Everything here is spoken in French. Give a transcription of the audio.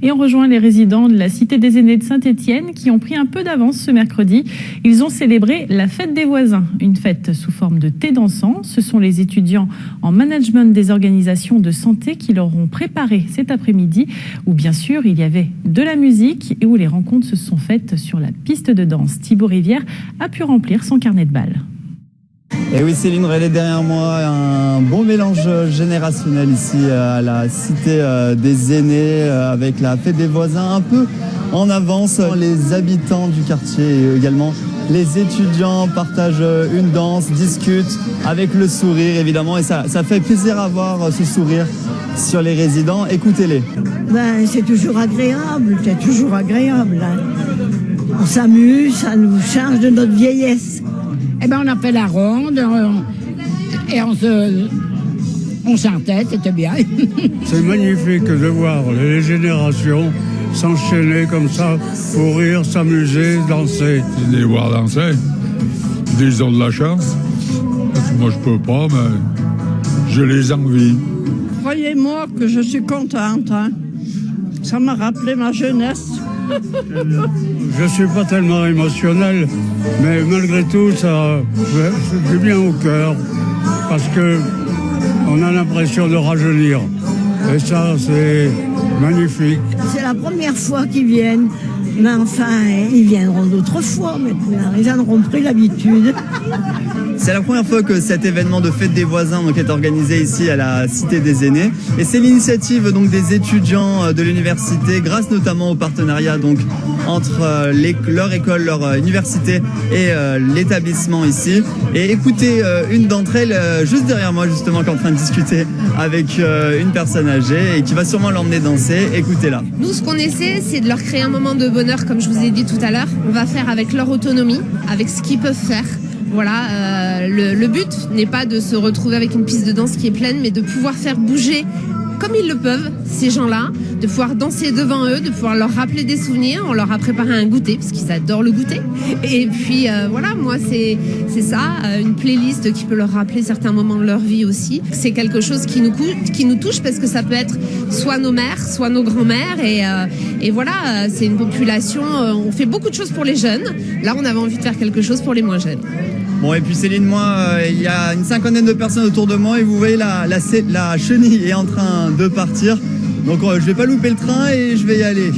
Et on rejoint les résidents de la Cité des Aînés de Saint-Étienne qui ont pris un peu d'avance ce mercredi. Ils ont célébré la fête des voisins, une fête sous forme de thé dansant. Ce sont les étudiants en management des organisations de santé qui leur ont préparé cet après-midi, où bien sûr il y avait de la musique et où les rencontres se sont faites sur la piste de danse. Thibaut Rivière a pu remplir son carnet de balles. Et oui, Céline, elle est derrière moi, un bon mélange générationnel ici à la Cité des Aînés, avec la fête des voisins un peu en avance. Les habitants du quartier et également les étudiants partagent une danse, discutent avec le sourire évidemment, et ça fait plaisir à voir ce sourire sur les résidents. Écoutez-les. C'est toujours agréable, hein. On s'amuse, ça nous change de notre vieillesse. On a fait la ronde et on chantait, c'était bien. C'est magnifique de voir les générations s'enchaîner comme ça pour rire, s'amuser, danser. Les voir danser, ils ont de la chance. Parce que moi je peux pas, mais je les envie. Croyez-moi que je suis contente, hein. Ça m'a rappelé ma jeunesse. Je suis pas tellement émotionnel, mais malgré tout, ça fait bien au cœur, parce que on a l'impression de rajeunir. Et ça, c'est magnifique. C'est la première fois qu'ils viennent, mais enfin, ils viendront d'autres fois maintenant. Ils en auront pris l'habitude. C'est la première fois que cet événement de fête des voisins est organisé ici à la Cité des Aînés. Et c'est l'initiative des étudiants de l'université, grâce notamment au partenariat entre leur école, leur université et l'établissement ici. Et écoutez une d'entre elles, juste derrière moi justement, qui est en train de discuter avec une personne âgée et qui va sûrement l'emmener danser. Écoutez-la. Nous, ce qu'on essaie, c'est de leur créer un moment de bonheur, comme je vous ai dit tout à l'heure. On va faire avec leur autonomie, avec ce qu'ils peuvent faire. Voilà, le but n'est pas de se retrouver avec une piste de danse qui est pleine, mais de pouvoir faire bouger comme ils le peuvent, ces gens-là, de pouvoir danser devant eux, de pouvoir leur rappeler des souvenirs. On leur a préparé un goûter, parce qu'ils adorent le goûter. Et puis voilà, moi c'est ça, une playlist qui peut leur rappeler certains moments de leur vie aussi. C'est quelque chose qui nous touche, parce que ça peut être soit nos mères, soit nos grands-mères. Et voilà, c'est une population, on fait beaucoup de choses pour les jeunes. Là, on avait envie de faire quelque chose pour les moins jeunes. Bon, et puis Céline, moi, il y a une cinquantaine de personnes autour de moi et vous voyez la chenille est en train de partir. Donc je vais pas louper le train et je vais y aller.